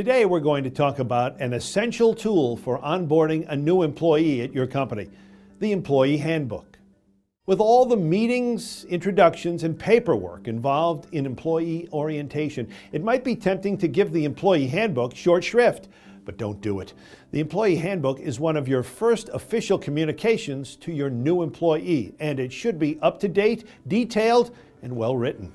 Today we're going to talk about an essential tool for onboarding a new employee at your company, the Employee Handbook. With all the meetings, introductions, and paperwork involved in employee orientation, it might be tempting to give the Employee Handbook short shrift, but don't do it. The Employee Handbook is one of your first official communications to your new employee, and it should be up to date, detailed, and well written.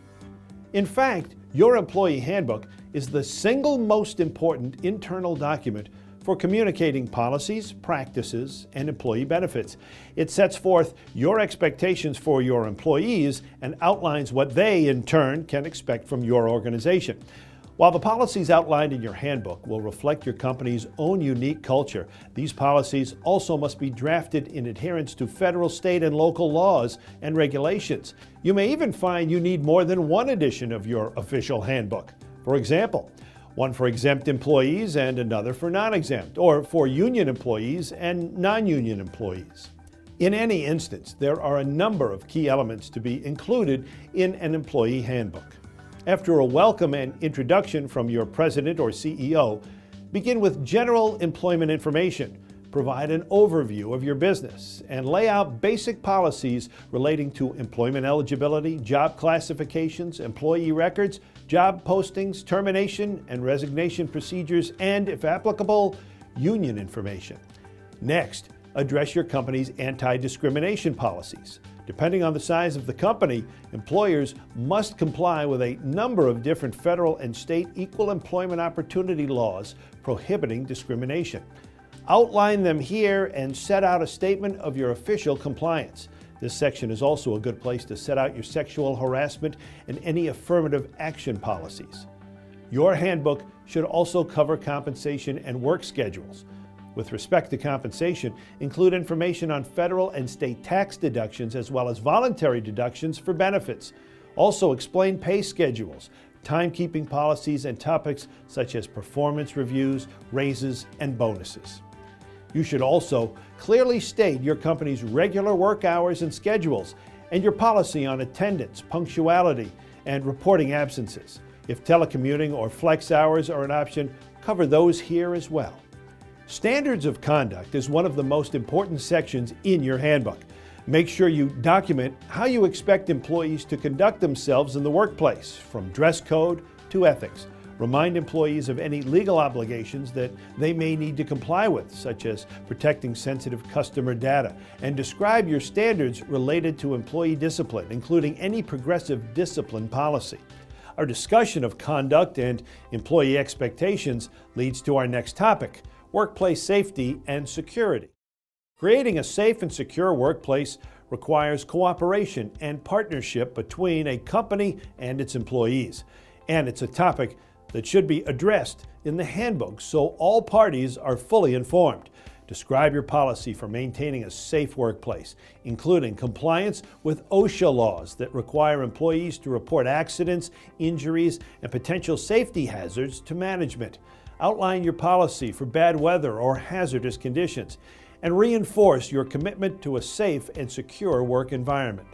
In fact, your Employee Handbook is the single most important internal document for communicating policies, practices, and employee benefits. It sets forth your expectations for your employees and outlines what they, in turn, can expect from your organization. While the policies outlined in your handbook will reflect your company's own unique culture, these policies also must be drafted in adherence to federal, state, and local laws and regulations. You may even find you need more than one edition of your official handbook. For example, one for exempt employees and another for non-exempt, or for union employees and non-union employees. In any instance, there are a number of key elements to be included in an employee handbook. After a welcome and introduction from your president or CEO, begin with general employment information. Provide an overview of your business and lay out basic policies relating to employment eligibility, job classifications, employee records, job postings, termination and resignation procedures, and, if applicable, union information. Next, address your company's anti-discrimination policies. Depending on the size of the company, employers must comply with a number of different federal and state equal employment opportunity laws prohibiting discrimination. Outline them here and set out a statement of your official compliance. This section is also a good place to set out your sexual harassment and any affirmative action policies. Your handbook should also cover compensation and work schedules. With respect to compensation, include information on federal and state tax deductions as well as voluntary deductions for benefits. Also explain pay schedules, timekeeping policies, and topics such as performance reviews, raises, and bonuses. You should also clearly state your company's regular work hours and schedules and your policy on attendance, punctuality, and reporting absences. If telecommuting or flex hours are an option, cover those here as well. Standards of conduct is one of the most important sections in your handbook. Make sure you document how you expect employees to conduct themselves in the workplace, from dress code to ethics. Remind employees of any legal obligations that they may need to comply with, such as protecting sensitive customer data, and describe your standards related to employee discipline, including any progressive discipline policy. Our discussion of conduct and employee expectations leads to our next topic: workplace safety and security. Creating a safe and secure workplace requires cooperation and partnership between a company and its employees. And it's a topic that should be addressed in the handbook so all parties are fully informed. Describe your policy for maintaining a safe workplace, including compliance with OSHA laws that require employees to report accidents, injuries, and potential safety hazards to management. Outline your policy for bad weather or hazardous conditions, and reinforce your commitment to a safe and secure work environment.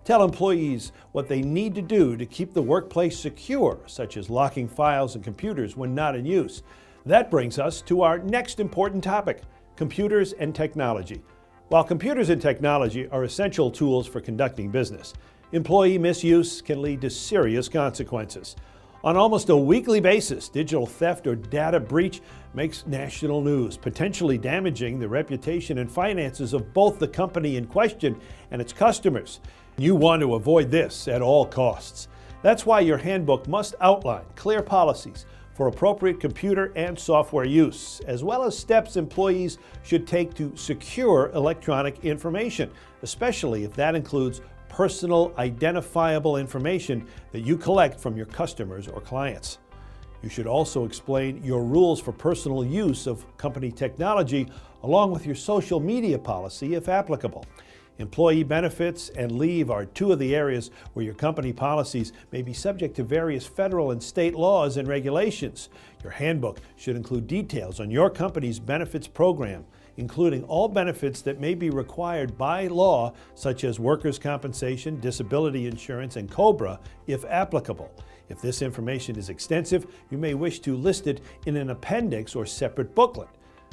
Tell employees what they need to do to keep the workplace secure, such as locking files and computers when not in use. That brings us to our next important topic: computers and technology. While computers and technology are essential tools for conducting business, employee misuse can lead to serious consequences. On almost a weekly basis, digital theft or data breach makes national news, potentially damaging the reputation and finances of both the company in question and its customers. You want to avoid this at all costs. That's why your handbook must outline clear policies for appropriate computer and software use, as well as steps employees should take to secure electronic information, especially if that includes personal identifiable information that you collect from your customers or clients. You should also explain your rules for personal use of company technology, along with your social media policy if applicable. Employee benefits and leave are two of the areas where your company policies may be subject to various federal and state laws and regulations. Your handbook should include details on your company's benefits program, including all benefits that may be required by law, such as workers' compensation, disability insurance, and COBRA, if applicable. If this information is extensive, you may wish to list it in an appendix or separate booklet.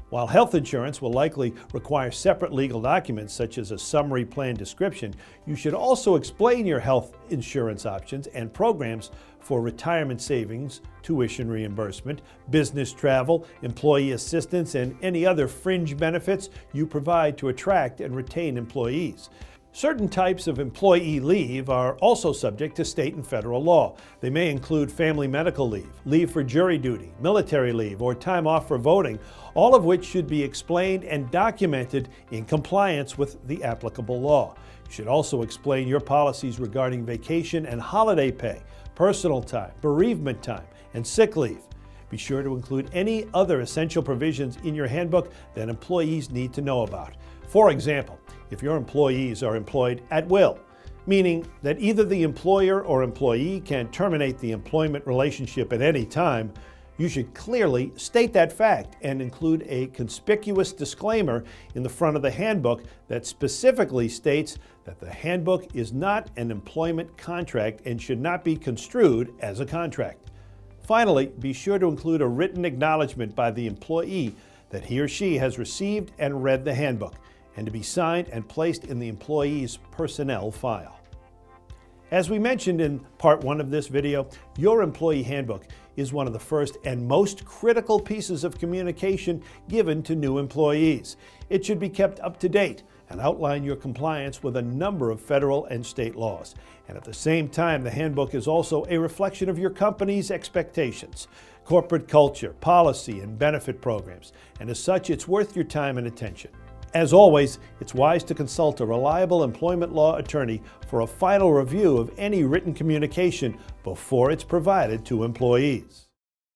While health insurance will likely require separate legal documents such as a summary plan description, you should also explain your health insurance options and programs for retirement savings, tuition reimbursement, business travel, employee assistance, and any other fringe benefits you provide to attract and retain employees. Certain types of employee leave are also subject to state and federal law. They may include family medical leave, leave for jury duty, military leave, or time off for voting, all of which should be explained and documented in compliance with the applicable law. You should also explain your policies regarding vacation and holiday pay, personal time, bereavement time, and sick leave. Be sure to include any other essential provisions in your handbook that employees need to know about. For example, if your employees are employed at will, meaning that either the employer or employee can terminate the employment relationship at any time, you should clearly state that fact and include a conspicuous disclaimer in the front of the handbook that specifically states that the handbook is not an employment contract and should not be construed as a contract. Finally, be sure to include a written acknowledgement by the employee that he or she has received and read the handbook, and to be signed and placed in the employee's personnel file. As we mentioned in part 1 of this video, your employee handbook is one of the first and most critical pieces of communication given to new employees. It should be kept up to date and outline your compliance with a number of federal and state laws. And at the same time, the handbook is also a reflection of your company's expectations, corporate culture, policy, and benefit programs. And as such, it's worth your time and attention. As always, it's wise to consult a reliable employment law attorney for a final review of any written communication before it's provided to employees.